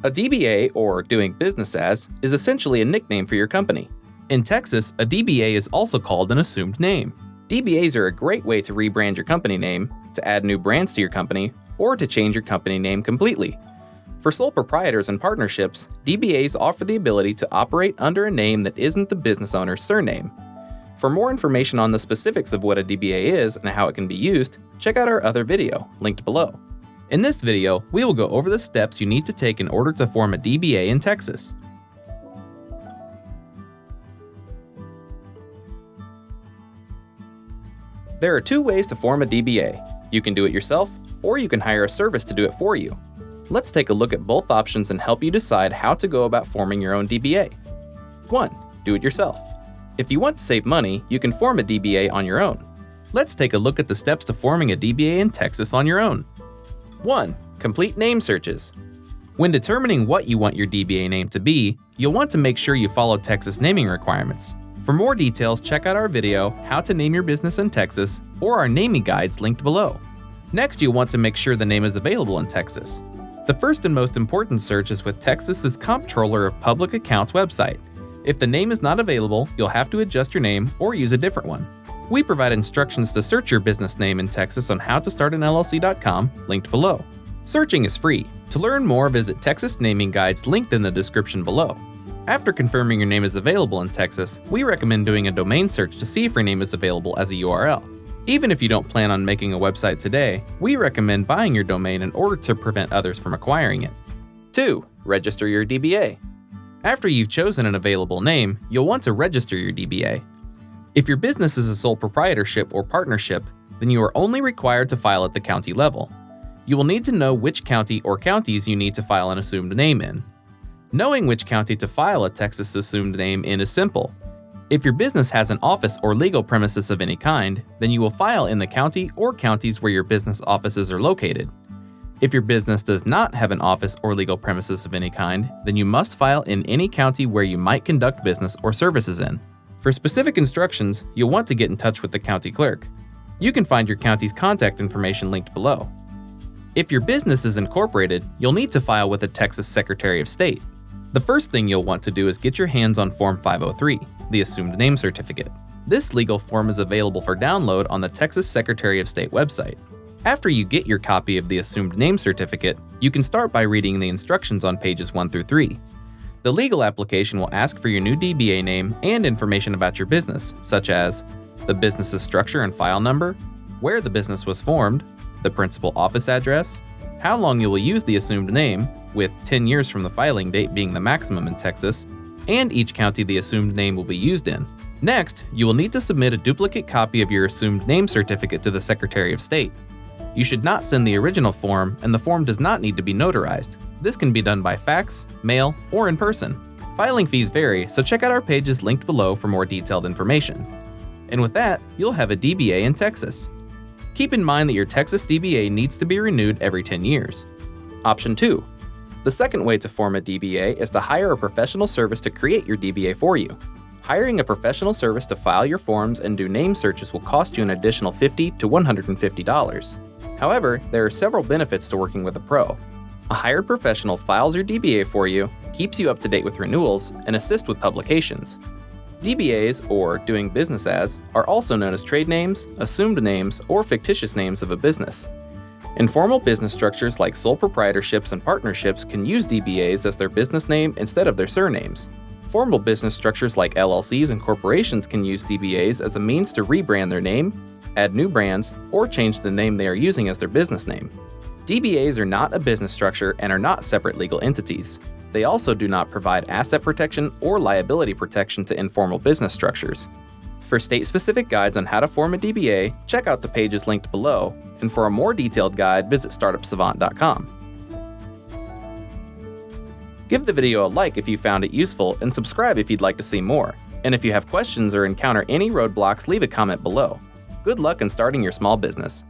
A DBA, or doing business as, is essentially a nickname for your company. In Texas, a DBA is also called an assumed name. DBAs are a great way to rebrand your company name, to add new brands to your company, or to change your company name completely. For sole proprietors and partnerships, DBAs offer the ability to operate under a name that isn't the business owner's surname. For more information on the specifics of what a DBA is and how it can be used, check out our other video, linked below. In this video, we will go over the steps you need to take in order to form a DBA in Texas. There are two ways to form a DBA. You can do it yourself, or you can hire a service to do it for you. Let's take a look at both options and help you decide how to go about forming your own DBA. 1. Do it yourself. If you want to save money, you can form a DBA on your own. Let's take a look at the steps to forming a DBA in Texas on your own. 1. Complete name searches. When determining what you want your DBA name to be, you'll want to make sure you follow Texas naming requirements. For more details, check out our video, How to Name Your Business in Texas, or our naming guides linked below. Next, you'll want to make sure the name is available in Texas. The first and most important search is with Texas's Comptroller of Public Accounts website. If the name is not available, you'll have to adjust your name or use a different one. We provide instructions to search your business name in Texas on howtostartanllc.com, linked below. Searching is free. To learn more, visit Texas naming guides linked in the description below. After confirming your name is available in Texas, we recommend doing a domain search to see if your name is available as a URL. Even if you don't plan on making a website today, we recommend buying your domain in order to prevent others from acquiring it. 2. Register your DBA. After you've chosen an available name, you'll want to register your DBA. If your business is a sole proprietorship or partnership, then you are only required to file at the county level. You will need to know which county or counties you need to file an assumed name in. Knowing which county to file a Texas assumed name in is simple. If your business has an office or legal premises of any kind, then you will file in the county or counties where your business offices are located. If your business does not have an office or legal premises of any kind, then you must file in any county where you might conduct business or services in. For specific instructions, you'll want to get in touch with the county clerk. You can find your county's contact information linked below. If your business is incorporated, you'll need to file with the Texas Secretary of State. The first thing you'll want to do is get your hands on Form 503, the Assumed Name Certificate. This legal form is available for download on the Texas Secretary of State website. After you get your copy of the Assumed Name Certificate, you can start by reading the instructions on pages 1 through 3. The legal application will ask for your new DBA name and information about your business, such as the business's structure and file number, where the business was formed, the principal office address, how long you will use the assumed name, with 10 years from the filing date being the maximum in Texas, and each county the assumed name will be used in. Next, you will need to submit a duplicate copy of your assumed name certificate to the Secretary of State. You should not send the original form, and the form does not need to be notarized. This can be done by fax, mail, or in person. Filing fees vary, so check out our pages linked below for more detailed information. And with that, you'll have a DBA in Texas. Keep in mind that your Texas DBA needs to be renewed every 10 years. Option 2. The second way to form a DBA is to hire a professional service to create your DBA for you. Hiring a professional service to file your forms and do name searches will cost you an additional $50 to $150. However, there are several benefits to working with a pro. A hired professional files your DBA for you, keeps you up to date with renewals, and assists with publications. DBAs, or doing business as, are also known as trade names, assumed names, or fictitious names of a business. Informal business structures like sole proprietorships and partnerships can use DBAs as their business name instead of their surnames. Formal business structures like LLCs and corporations can use DBAs as a means to rebrand their name, add new brands, or change the name they are using as their business name. DBAs are not a business structure and are not separate legal entities. They also do not provide asset protection or liability protection to informal business structures. For state-specific guides on how to form a DBA, check out the pages linked below, and for a more detailed guide, visit startupsavant.com. Give the video a like if you found it useful, and subscribe if you'd like to see more. And if you have questions or encounter any roadblocks, leave a comment below. Good luck in starting your small business.